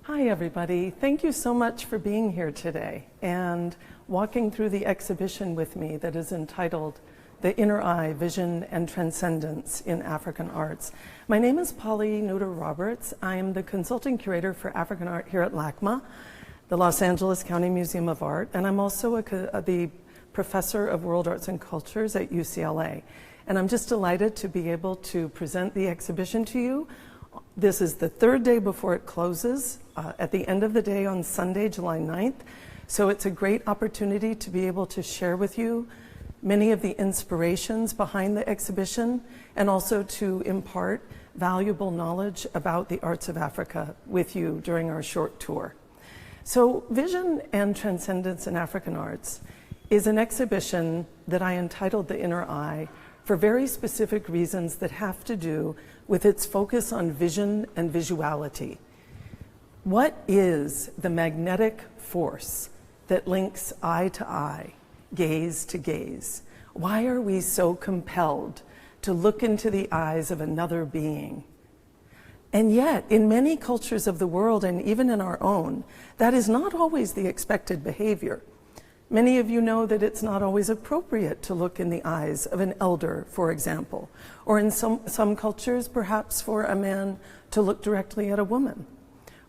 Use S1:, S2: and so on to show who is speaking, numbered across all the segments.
S1: Hi everybody, thank you so much for being here today and walking through the exhibition with me that is entitled The Inner Eye, Vision and Transcendence in African Arts. My name is Nooter Roberts. I am the consulting curator for African art here at LACMA, the Los Angeles County Museum of Art, and I'm also the professor of World Arts and Cultures at UCLA. And I'm just delighted to be able to present the exhibition to you. This is the third day before it closes, at the end of the day on Sunday, July 9th. So it's a great opportunity to be able to share with you many of the inspirations behind the exhibition and also to impart valuable knowledge about the arts of Africa with you during our short tour. So Vision and Transcendence in African Arts is an exhibition that I entitled The Inner Eye for very specific reasons that have to do with its focus on vision and visuality. What is the magnetic force that links eye to eye, gaze to gaze? Why are we so compelled to look into the eyes of another being? And yet, in many cultures of the world, and even in our own, that is not always the expected behavior. Many of you know that it's not always appropriate to look in the eyes of an elder, for example, or in some cultures, perhaps for a man to look directly at a woman,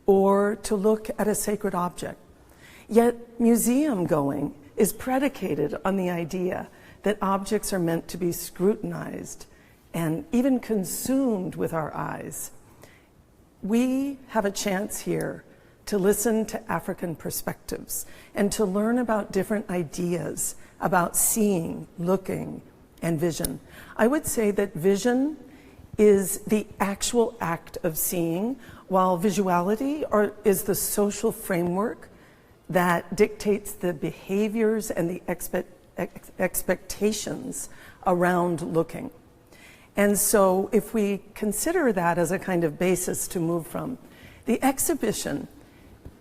S1: or to look at a sacred object. Yet museum going is predicated on the idea that objects are meant to be scrutinized and even consumed with our eyes. We have a chance here to listen to African perspectives and to learn about different ideas about seeing, looking, and vision. I would say that vision is the actual act of seeing, while visuality is the social framework that dictates the behaviors and the expectations around looking. And so if we consider that as a kind of basis to move from, the exhibition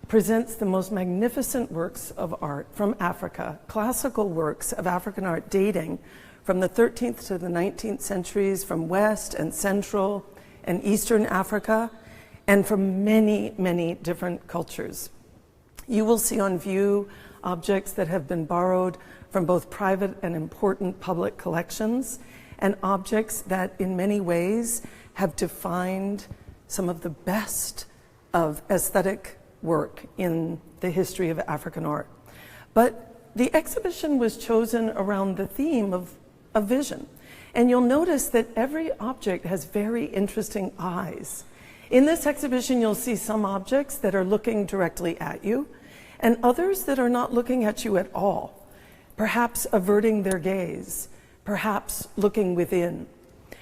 S1: presents the most magnificent works of art from Africa, classical works of African art dating from the 13th to the 19th centuries, from West and Central and Eastern Africa, and from many, many different cultures. You will see on view objects that have been borrowed from both private and important public collections, and objects that in many ways have defined some of the best of aesthetic work in the history of African art. But the exhibition was chosen around the theme of vision. And you'll notice that every object has very interesting eyes. In this exhibition, you'll see some objects that are looking directly at you, and others that are not looking at you at all, perhaps averting their gaze, perhaps looking within.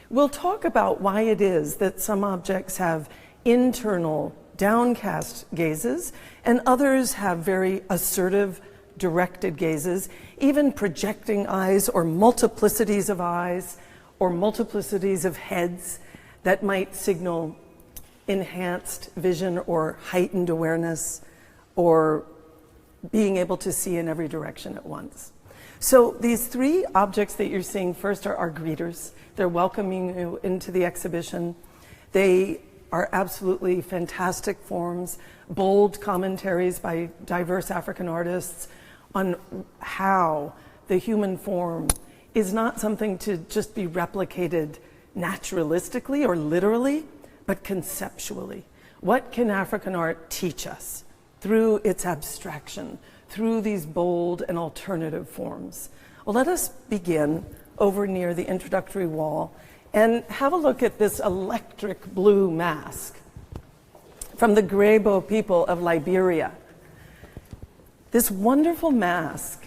S1: We'll talk about why it is that some objects have internal, downcast gazes, and others have very assertive, directed gazes, even projecting eyes or multiplicities of eyes or multiplicities of heads that might signal enhanced vision or heightened awareness or being able to see in every direction at once. So these three objects that you're seeing first are our greeters. They're welcoming you into the exhibition. They are absolutely fantastic forms, bold commentaries by diverse African artists on how the human form is not something to just be replicated naturalistically or literally, but conceptually. What can African art teach us through its abstraction, through these bold and alternative forms? Well, let us begin over near the introductory wall and have a look at this electric blue mask from the Grebo people of Liberia. This wonderful mask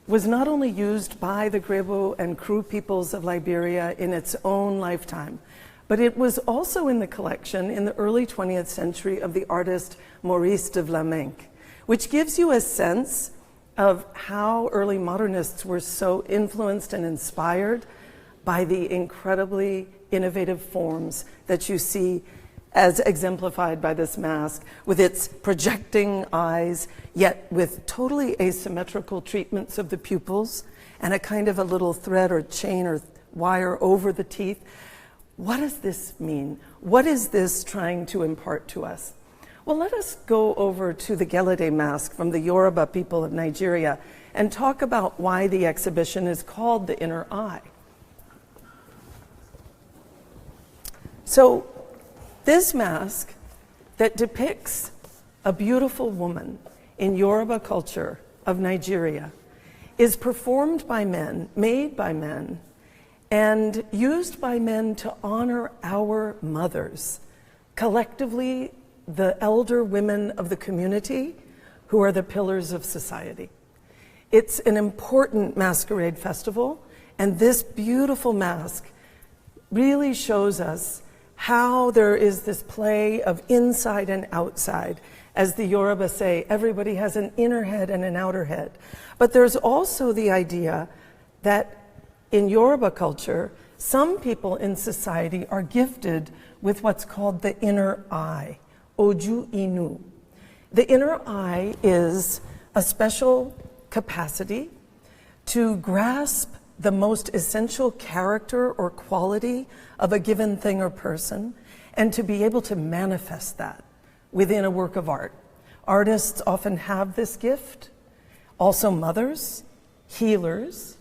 S1: was not only used by the Grebo and Kru peoples of Liberia in its own lifetime, but it was also in the collection in the early 20th century of the artist Maurice de Vlaminck, which gives you a sense of how early modernists were so influenced and inspired by the incredibly innovative forms that you see as exemplified by this mask, with its projecting eyes, yet with totally asymmetrical treatments of the pupils and a kind of a little thread or chain or wire over the teeth. What does this mean? What is this trying to impart to us? Well, let us go over to the Galade Mask from the Yoruba people of Nigeria and talk about why the exhibition is called The Inner Eye. So, this mask that depicts a beautiful woman in Yoruba culture of Nigeria is performed by men, made by men, and used by men to honor our mothers, collectively the elder women of the community who are the pillars of society. It's an important masquerade festival, and this beautiful mask really shows us how there is this play of inside and outside. As the Yoruba say, everybody has an inner head and an outer head. But there's also the idea that in Yoruba culture, some people in society are gifted with what's called the inner eye, oju inu. The inner eye is a special capacity to grasp the most essential character or quality of a given thing or person, and to be able to manifest that within a work of art. Artists often have this gift, also mothers, healers,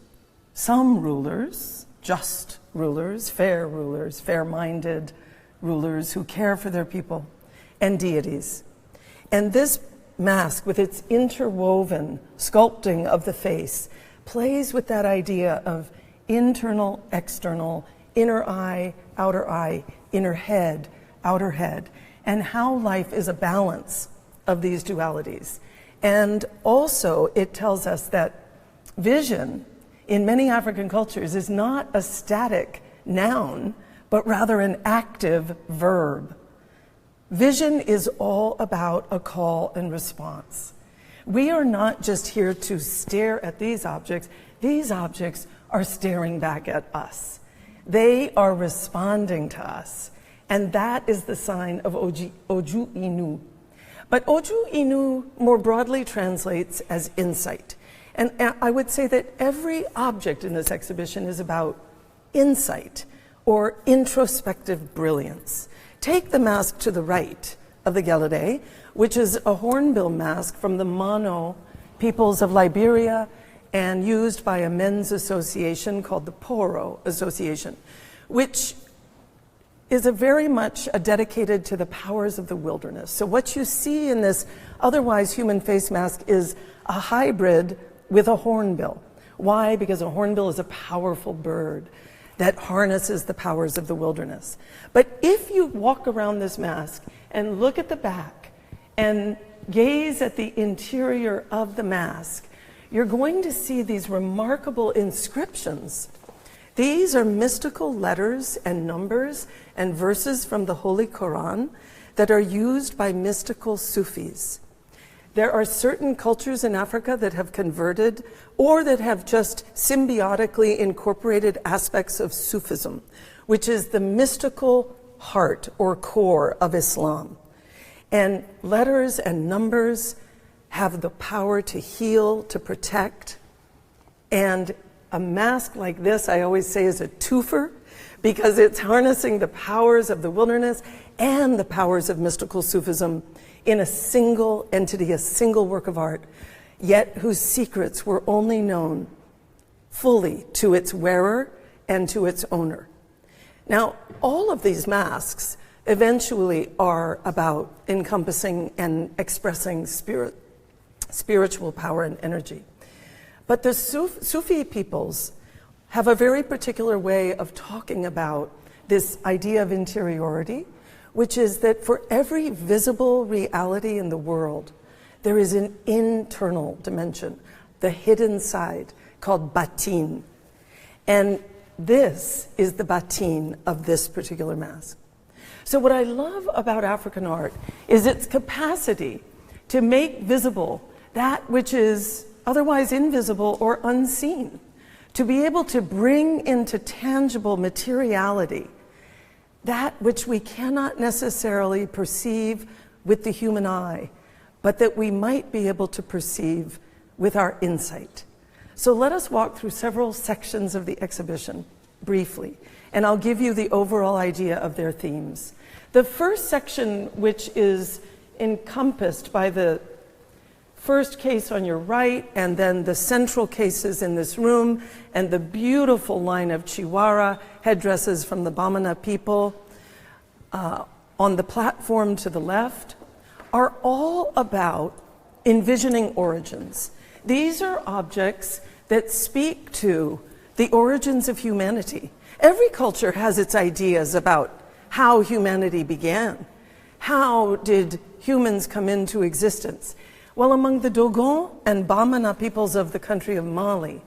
S1: some rulers, just rulers, fair-minded rulers who care for their people, and deities. And this mask, with its interwoven sculpting of the face, plays with that idea of internal, external, inner eye, inner head, outer head, and how life is a balance of these dualities. And also, it tells us that vision in many African cultures is not a static noun, but rather an active verb. Vision is all about a call and response. We are not just here to stare at these objects are staring back at us. They are responding to us. And that is the sign of oju inu. But oju inu more broadly translates as insight. And I would say that every object in this exhibition is about insight or introspective brilliance. Take the mask to the right of the Galade, which is a hornbill mask from the Mono peoples of Liberia and used by a men's association called the Poro Association, which is very much dedicated to the powers of the wilderness. So what you see in this otherwise human face mask is a hybrid with a hornbill. Why? Because a hornbill is a powerful bird that harnesses the powers of the wilderness. But if you walk around this mask and look at the back and gaze at the interior of the mask, you're going to see these remarkable inscriptions. These are mystical letters and numbers and verses from the Holy Quran that are used by mystical Sufis. There are certain cultures in Africa that have converted or that have just symbiotically incorporated aspects of Sufism, which is the mystical heart or core of Islam. And letters and numbers have the power to heal, to protect. And a mask like this, I always say, is a twofer, because it's harnessing the powers of the wilderness and the powers of mystical Sufism in a single entity, a single work of art, yet whose secrets were only known fully to its wearer and to its owner. Now, all of these masks eventually are about encompassing and expressing spiritual power and energy. But the Sufi peoples have a very particular way of talking about this idea of interiority, which is that for every visible reality in the world, there is an internal dimension, the hidden side, called Baten. And this is the Baten of this particular mask. So what I love about African art is its capacity to make visible that which is otherwise invisible or unseen, to be able to bring into tangible materiality that which we cannot necessarily perceive with the human eye, but that we might be able to perceive with our insight. So let us walk through several sections of the exhibition briefly, and I'll give you the overall idea of their themes. The first section, which is encompassed by the first case on your right, and then the central cases in this room, and the beautiful line of Chihuahua headdresses from the Bamana people on the platform to the left, are all about envisioning origins. These are objects that speak to the origins of humanity. Every culture has its ideas about how humanity began. How did humans come into existence? Well, among the Dogon and Bamana peoples of the country of Mali,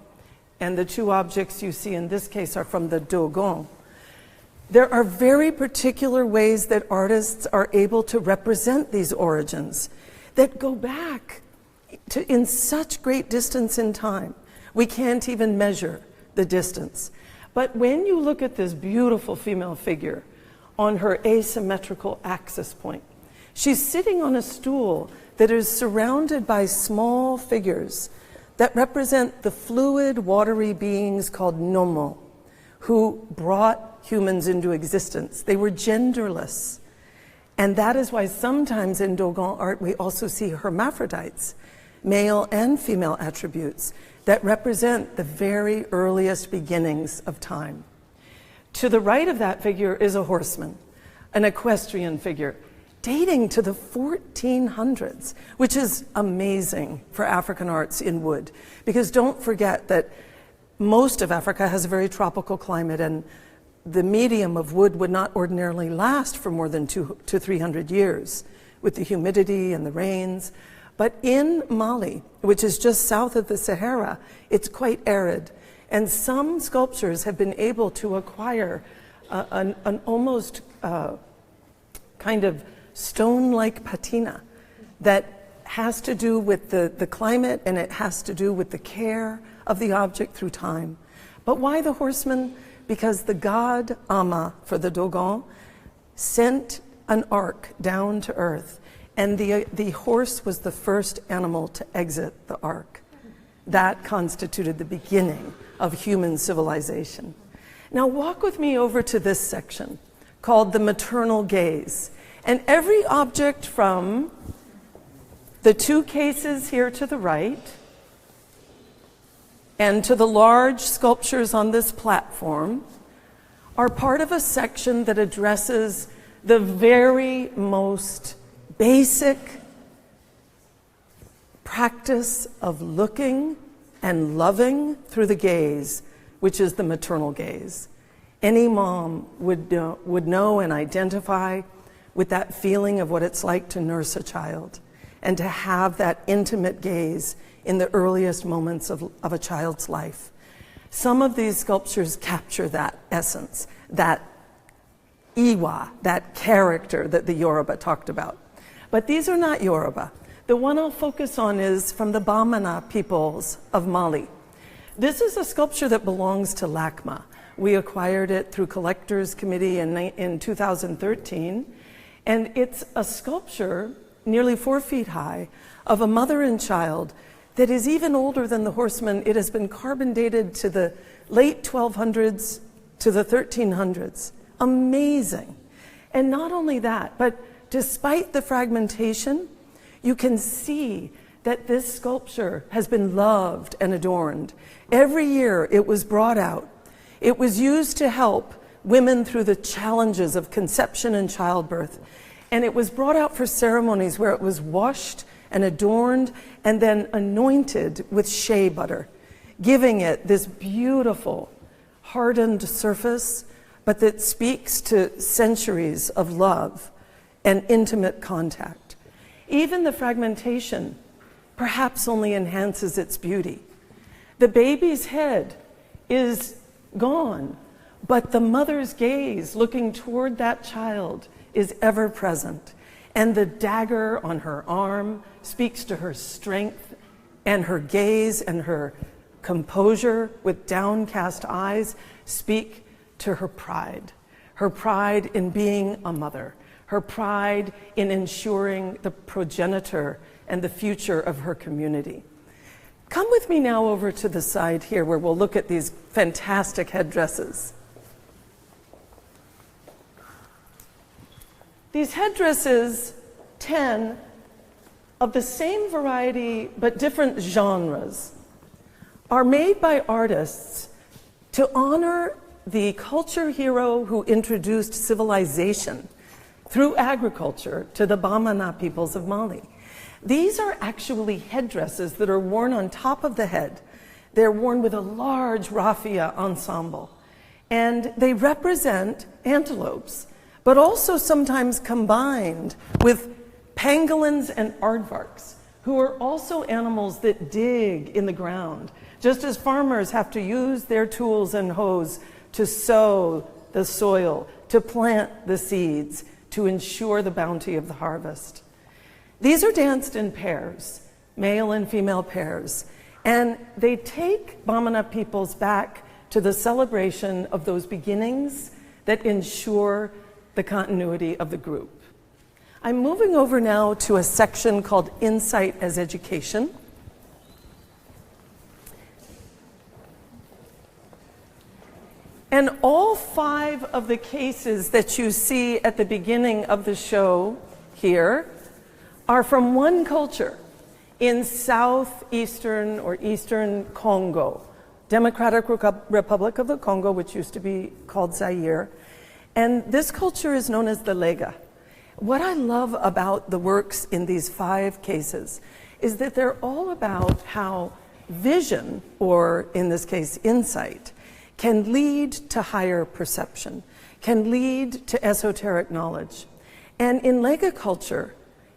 S1: and the two objects you see in this case are from the Dogon, there are very particular ways that artists are able to represent these origins that go back to in such great distance in time. We can't even measure the distance. But when you look at this beautiful female figure on her asymmetrical axis point, she's sitting on a stool that is surrounded by small figures that represent the fluid, watery beings called Nomo, who brought humans into existence. They were genderless. And that is why sometimes in Dogon art we also see hermaphrodites, male and female attributes, that represent the very earliest beginnings of time. To the right of that figure is a horseman, an equestrian figure, dating to the 1400s, which is amazing for African arts in wood. Because don't forget that most of Africa has a very tropical climate, and the medium of wood would not ordinarily last for more than 200 to 300 years with the humidity and the rains. But in Mali, which is just south of the Sahara, it's quite arid. And some sculptures have been able to acquire an almost kind of stone-like patina that has to do with the climate, and it has to do with the care of the object through time. But why the horseman? Because the god Ama, for the Dogon, sent an ark down to earth, and the horse was the first animal to exit the ark. That constituted the beginning of human civilization. Now walk with me over to this section called the Maternal Gaze. And every object from the two cases here to the right and to the large sculptures on this platform are part of a section that addresses the very most basic practice of looking and loving through the gaze, which is the maternal gaze. Any mom would know and identify with that feeling of what it's like to nurse a child and to have that intimate gaze in the earliest moments of a child's life. Some of these sculptures capture that essence, that Iwa, that character that the Yoruba talked about. But these are not Yoruba. The one I'll focus on is from the Bamana peoples of Mali. This is a sculpture that belongs to LACMA. We acquired it through Collectors Committee in 2013. And it's a sculpture, nearly 4 feet high, of a mother and child that is even older than the horseman. It has been carbon dated to the late 1200s to the 1300s. Amazing. And not only that, but despite the fragmentation, you can see that this sculpture has been loved and adorned. Every year it was brought out. It was used to help women through the challenges of conception and childbirth. And it was brought out for ceremonies where it was washed and adorned and then anointed with shea butter, giving it this beautiful hardened surface, but that speaks to centuries of love and intimate contact. Even the fragmentation perhaps only enhances its beauty. The baby's head is gone, but the mother's gaze looking toward that child is ever present. And the dagger on her arm speaks to her strength, and her gaze and her composure with downcast eyes speak to her pride in being a mother, her pride in ensuring the progenitor and the future of her community. Come with me now over to the side here where we'll look at these fantastic headdresses. These headdresses 10 of the same variety but different genres are made by artists to honor the culture hero who introduced civilization through agriculture to the Bamana peoples of Mali. These are actually headdresses that are worn on top of the head. They're worn with a large raffia ensemble. And they represent antelopes, but also sometimes combined with pangolins and aardvarks, who are also animals that dig in the ground, just as farmers have to use their tools and hoes to sow the soil, to plant the seeds, to ensure the bounty of the harvest. These are danced in pairs, male and female pairs, and they take Bamana peoples back to the celebration of those beginnings that ensure the continuity of the group. I'm moving over now to a section called Insight as Education. And all 5 of the cases that you see at the beginning of the show here are from one culture in southeastern or eastern Congo, Democratic Republic of the Congo, which used to be called Zaire. And this culture is known as the Lega. What I love about the works in these 5 cases is that they're all about how vision, or in this case, insight, can lead to higher perception, can lead to esoteric knowledge. And in Lega culture,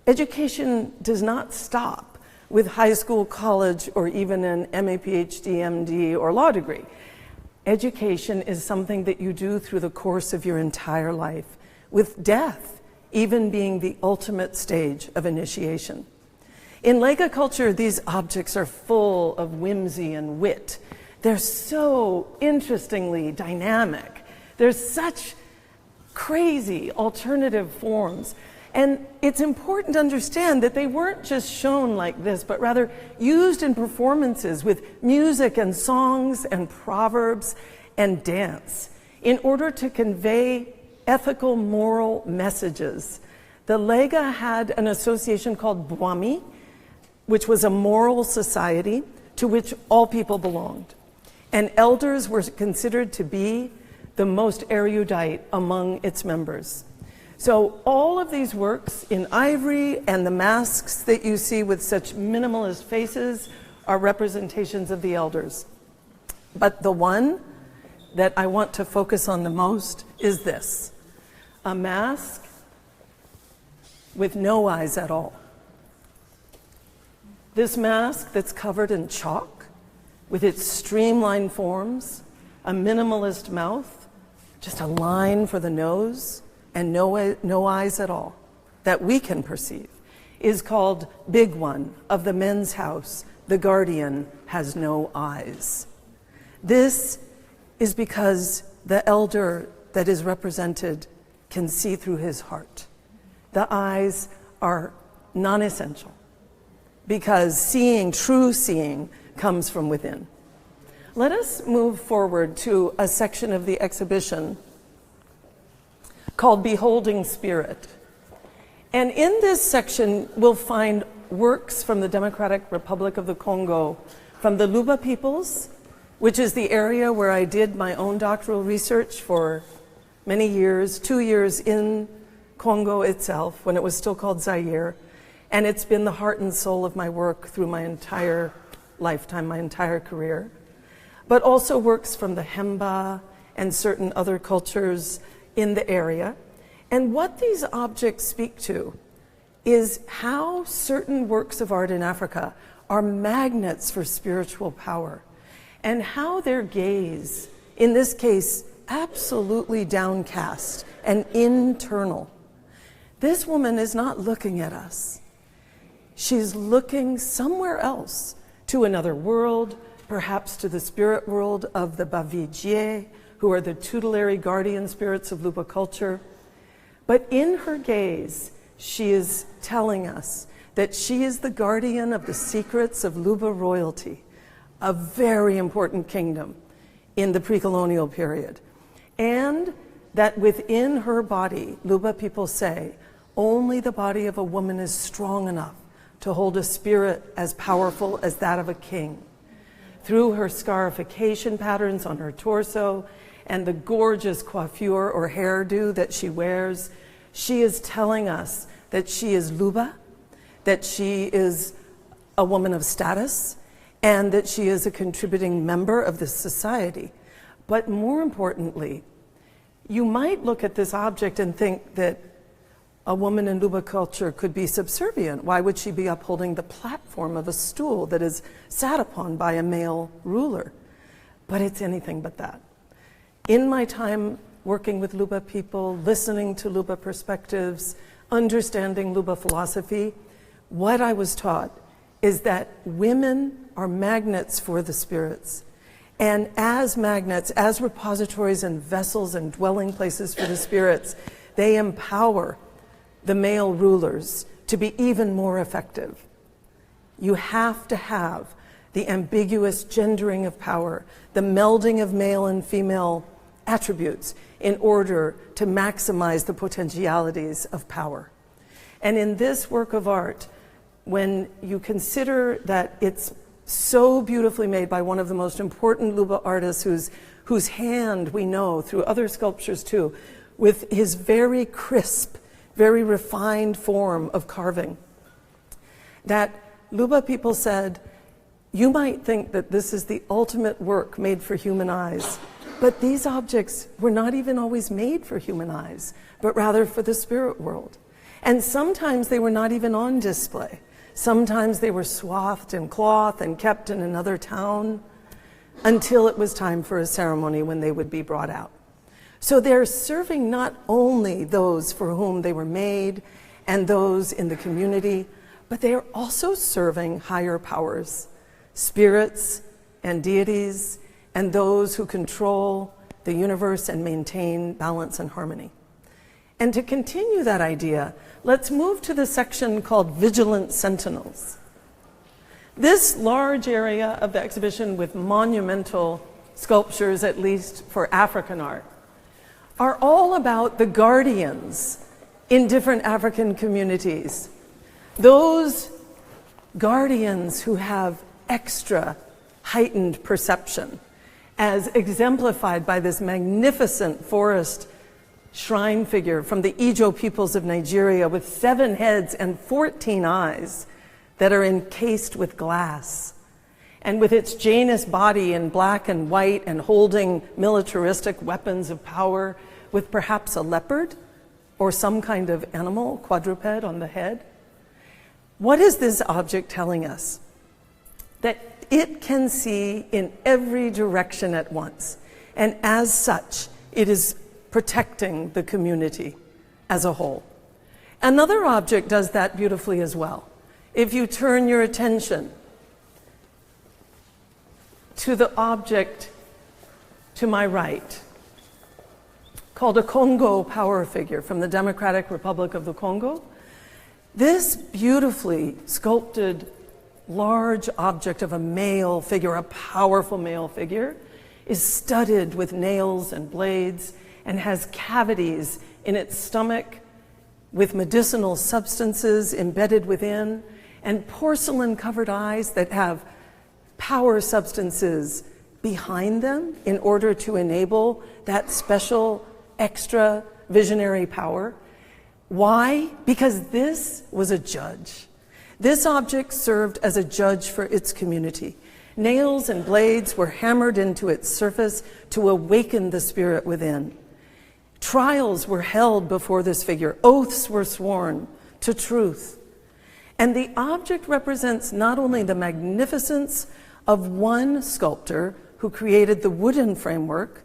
S1: education does not stop with high school, college, or even an MA, PhD, MD, or law degree. Education is something that you do through the course of your entire life, with death even being the ultimate stage of initiation. In Lega culture, these objects are full of whimsy and wit. They're so interestingly dynamic. There's such crazy alternative forms. And it's important to understand that they weren't just shown like this, but rather used in performances with music and songs and proverbs and dance in order to convey ethical, moral messages. The Lega had an association called Bwami, which was a moral society to which all people belonged. And elders were considered to be the most erudite among its members. So all of these works in ivory and the masks that you see with such minimalist faces are representations of the elders. But the one that I want to focus on the most is this: a mask with no eyes at all. This mask that's covered in chalk, with its streamlined forms, a minimalist mouth, just a line for the nose, and no eyes at all that we can perceive, is called Big One of the Men's House. The guardian has no eyes. This is because the elder that is represented can see through his heart. The eyes are non-essential because seeing, true seeing, comes from within. Let us move forward to a section of the exhibition called Beholding Spirit. And in this section, we'll find works from the Democratic Republic of the Congo, from the Luba peoples, which is the area where I did my own doctoral research for many years, 2 years in Congo itself, when it was still called Zaire. And it's been the heart and soul of my work through my entire lifetime, my entire career. But also works from the Hemba and certain other cultures in the area. And what these objects speak to is how certain works of art in Africa are magnets for spiritual power, and how their gaze, in this case, absolutely downcast and internal. This woman is not looking at us. She's looking somewhere else, to another world, perhaps to the spirit world of the Bavigie, who are the tutelary guardian spirits of Luba culture. But in her gaze, she is telling us that she is the guardian of the secrets of Luba royalty, a very important kingdom in the pre-colonial period. And that within her body, Luba people say, Only the body of a woman is strong enough to hold a spirit as powerful as that of a king. Through her scarification patterns on her torso and the gorgeous coiffure or hairdo that she wears, she is telling us that she is Luba, that she is a woman of status, and that she is a contributing member of this society. But more importantly, you might look at this object and think that a woman in Lega culture could be subservient. Why would she be upholding the platform of a stool that is sat upon by a male ruler? But it's anything but that. In my time working with Lega people, listening to Lega perspectives, understanding Lega philosophy, what I was taught is that women are magnets for the spirits. And as magnets, as repositories and vessels and dwelling places for the spirits, they empower the male rulers to be even more effective. You have to have the ambiguous gendering of power, the melding of male and female attributes in order to maximize the potentialities of power. And in this work of art, when you consider that it's so beautifully made by one of the most important Lega artists whose hand we know through other sculptures too, with his very crisp, very refined form of carving, that Lega people said, you might think that this is the ultimate work made for human eyes, but these objects were not even always made for human eyes, but rather for the spirit world. And sometimes they were not even on display. Sometimes they were swathed in cloth and kept in another town until it was time for a ceremony when they would be brought out. So they're serving not only those for whom they were made and those in the community, but they are also serving higher powers, spirits and deities, and those who control the universe and maintain balance and harmony. And to continue that idea, let's move to the section called Vigilant Sentinels. This large area of the exhibition with monumental sculptures, at least for African art, are all about the guardians in different African communities. Those guardians who have extra heightened perception, as exemplified by this magnificent forest shrine figure from the Ijo peoples of Nigeria with 7 heads and 14 eyes that are encased with glass. And with its Janus body in black and white and holding militaristic weapons of power with perhaps a leopard or some kind of animal, quadruped on the head. What is this object telling us? That it can see in every direction at once. And as such, it is protecting the community as a whole. Another object does that beautifully as well. If you turn your attention to the object to my right, called a Congo power figure from the Democratic Republic of the Congo, this beautifully sculpted large object of a male figure, a powerful male figure, is studded with nails and blades and has cavities in its stomach with medicinal substances embedded within and porcelain-covered eyes that have power substances behind them in order to enable that special extra visionary power. Why? Because this was a judge. This object served as a judge for its community. Nails and blades were hammered into its surface to awaken the spirit within. Trials were held before this figure. Oaths were sworn to truth. And the object represents not only the magnificence of one sculptor who created the wooden framework,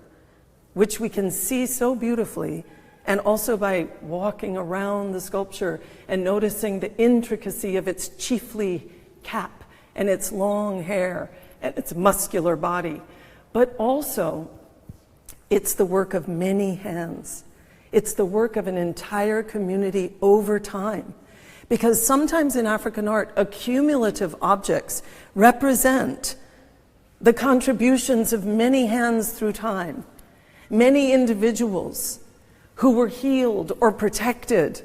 S1: which we can see so beautifully, and also by walking around the sculpture and noticing the intricacy of its chiefly cap and its long hair and its muscular body, but also it's the work of many hands. It's the work of an entire community over time. Because sometimes in African art, accumulative objects represent the contributions of many hands through time, many individuals who were healed or protected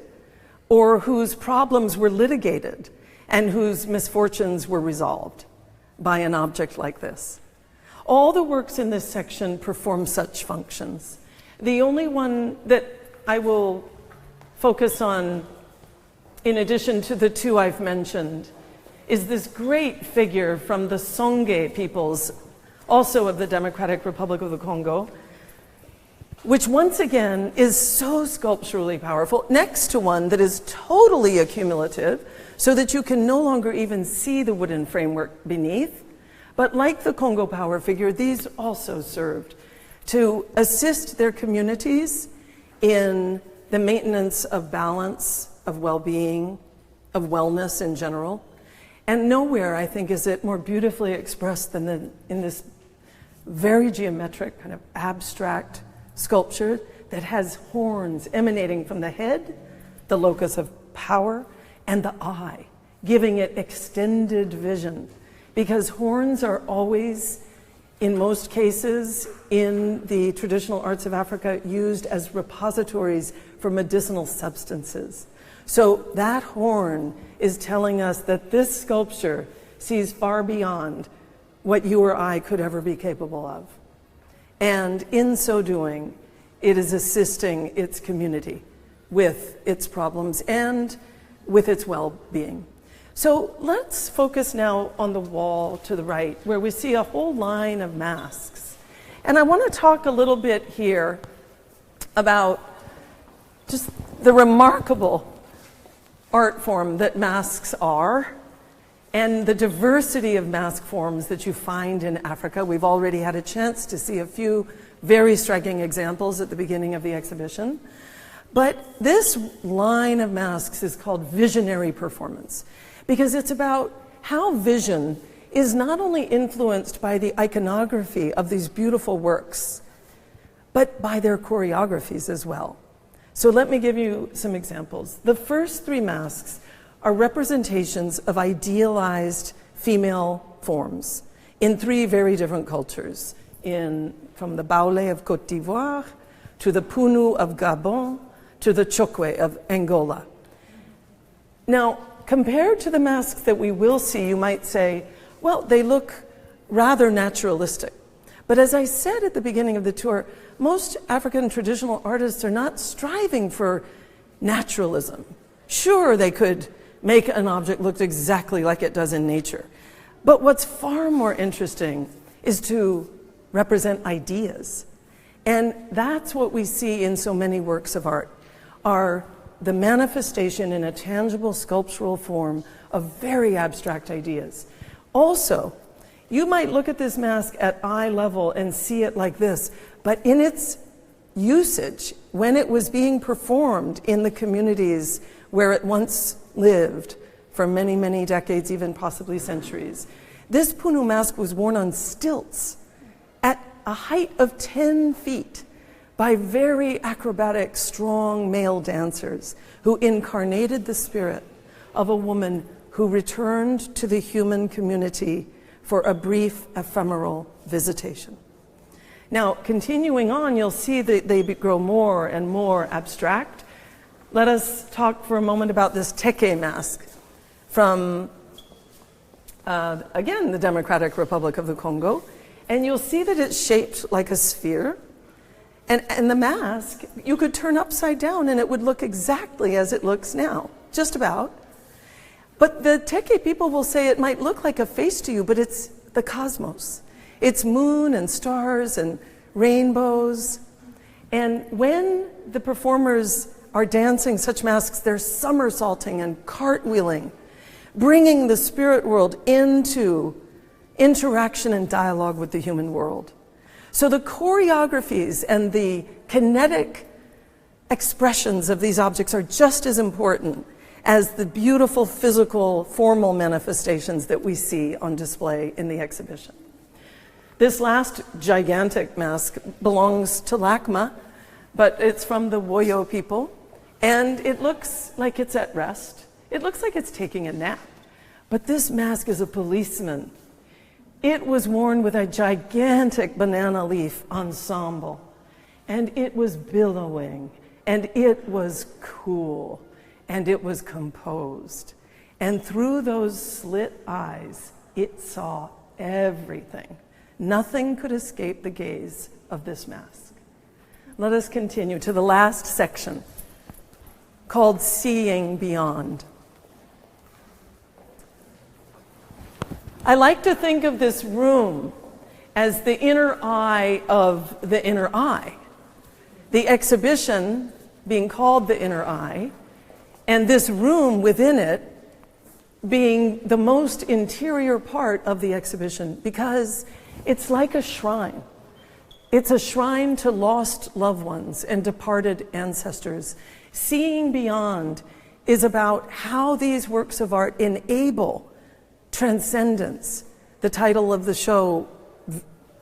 S1: or whose problems were litigated and whose misfortunes were resolved by an object like this. All the works in this section perform such functions. The only one that I will focus on, in addition to the two I've mentioned, is this great figure from the Songhe peoples, also of the Democratic Republic of the Congo, which once again is so sculpturally powerful, next to one that is totally accumulative, so that you can no longer even see the wooden framework beneath. But like the Congo power figure, these also served to assist their communities in the maintenance of balance, of well-being, of wellness in general. And nowhere, I think, is it more beautifully expressed than in this very geometric, kind of abstract sculpture that has horns emanating from the head, the locus of power, and the eye, giving it extended vision. Because horns are always, in most cases, in the traditional arts of Africa, used as repositories for medicinal substances. So that horn is telling us that this sculpture sees far beyond what you or I could ever be capable of. And in so doing, it is assisting its community with its problems and with its well-being. So let's focus now on the wall to the right, where we see a whole line of masks. And I want to talk a little bit here about just the remarkable art form that masks are, and the diversity of mask forms that you find in Africa. We've already had a chance to see a few very striking examples at the beginning of the exhibition. But this line of masks is called visionary performance, because it's about how vision is not only influenced by the iconography of these beautiful works, but by their choreographies as well. So let me give you some examples. The first three masks are representations of idealized female forms in three very different cultures, from the Baule of Côte d'Ivoire, to the Punu of Gabon, to the Chokwe of Angola. Now, compared to the masks that we will see, you might say, well, they look rather naturalistic. But as I said at the beginning of the tour, most African traditional artists are not striving for naturalism. Sure, they could make an object look exactly like it does in nature. But what's far more interesting is to represent ideas. And that's what we see in so many works of art, are the manifestation in a tangible sculptural form of very abstract ideas. Also, you might look at this mask at eye level and see it like this, but in its usage, when it was being performed in the communities where it once lived for many, many decades, even possibly centuries, this Punu mask was worn on stilts at a height of 10 feet by very acrobatic, strong male dancers who incarnated the spirit of a woman who returned to the human community for a brief, ephemeral visitation. Now, continuing on, you'll see that they grow more and more abstract. Let us talk for a moment about this Teke mask from, again, the Democratic Republic of the Congo. And you'll see that it's shaped like a sphere. And the mask, you could turn upside down and it would look exactly as it looks now, just about. But the Teke people will say it might look like a face to you, but it's the cosmos. It's moon and stars and rainbows. And when the performers are dancing such masks, they're somersaulting and cartwheeling, bringing the spirit world into interaction and dialogue with the human world. So the choreographies and the kinetic expressions of these objects are just as important as the beautiful physical, formal manifestations that we see on display in the exhibition. This last gigantic mask belongs to LACMA, but it's from the Woyo people, and it looks like it's at rest. It looks like it's taking a nap. But this mask is a policeman. It was worn with a gigantic banana leaf ensemble, and it was billowing, and it was cool. and it was composed. And through those slit eyes, it saw everything. Nothing could escape the gaze of this mask. Let us continue to the last section, called Seeing Beyond. I like to think of this room as the inner eye of the inner eye. The exhibition being called the inner eye, and this room within it being the most interior part of the exhibition, because it's like a shrine. It's a shrine to lost loved ones and departed ancestors. Seeing Beyond is about how these works of art enable transcendence. The title of the show,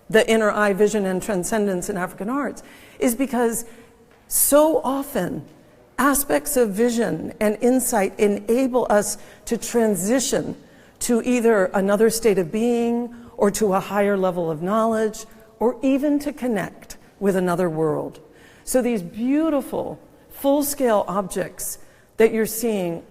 S1: The Inner Eye, Vision and Transcendence in African Arts, is because so often aspects of vision and insight enable us to transition to either another state of being or to a higher level of knowledge, or even to connect with another world. So these beautiful full-scale objects that you're seeing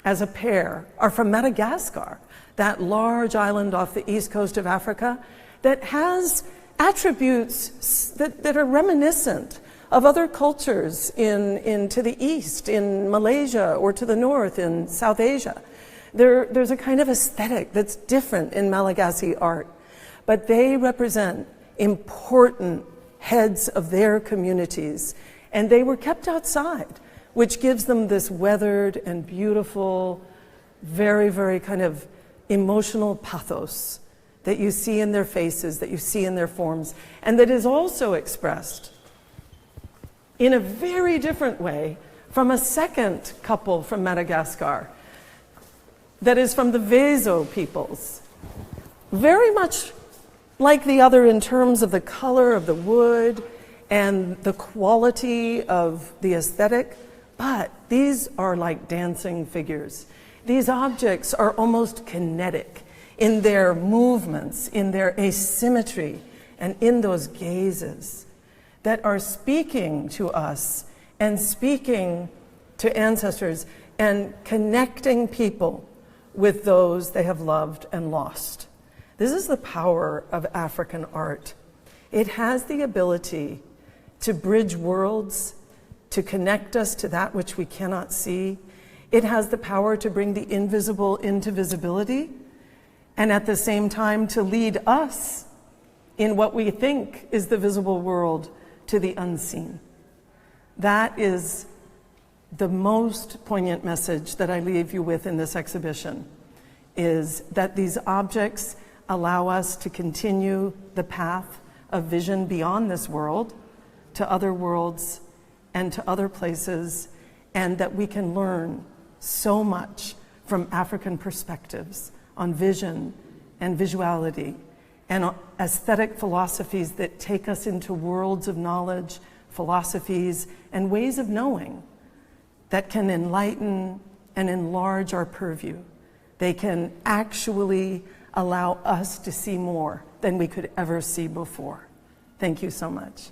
S1: as a pair are from Madagascar, that large island off the east coast of Africa that has attributes that are reminiscent of other cultures to the east, in Malaysia, or to the north in South Asia. There's a kind of aesthetic that's different in Malagasy art, but they represent important heads of their communities, and they were kept outside, which gives them this weathered and beautiful, very, very kind of emotional pathos that you see in their faces, that you see in their forms, and that is also expressed in a very different way from a second couple from Madagascar, that is from the Vezo peoples. Very much like the other in terms of the color of the wood and the quality of the aesthetic, but these are like dancing figures. These objects are almost kinetic in their movements, in their asymmetry, and in those gazes that are speaking to us and speaking to ancestors and connecting people with those they have loved and lost. This is the power of African art. It has the ability to bridge worlds, to connect us to that which we cannot see. It has the power to bring the invisible into visibility, and at the same time to lead us in what we think is the visible world to the unseen. That is the most poignant message that I leave you with in this exhibition, is that these objects allow us to continue the path of vision beyond this world, to other worlds and to other places, and that we can learn so much from African perspectives on vision and visuality and aesthetic philosophies that take us into worlds of knowledge, philosophies, and ways of knowing that can enlighten and enlarge our purview. They can actually allow us to see more than we could ever see before. Thank you so much.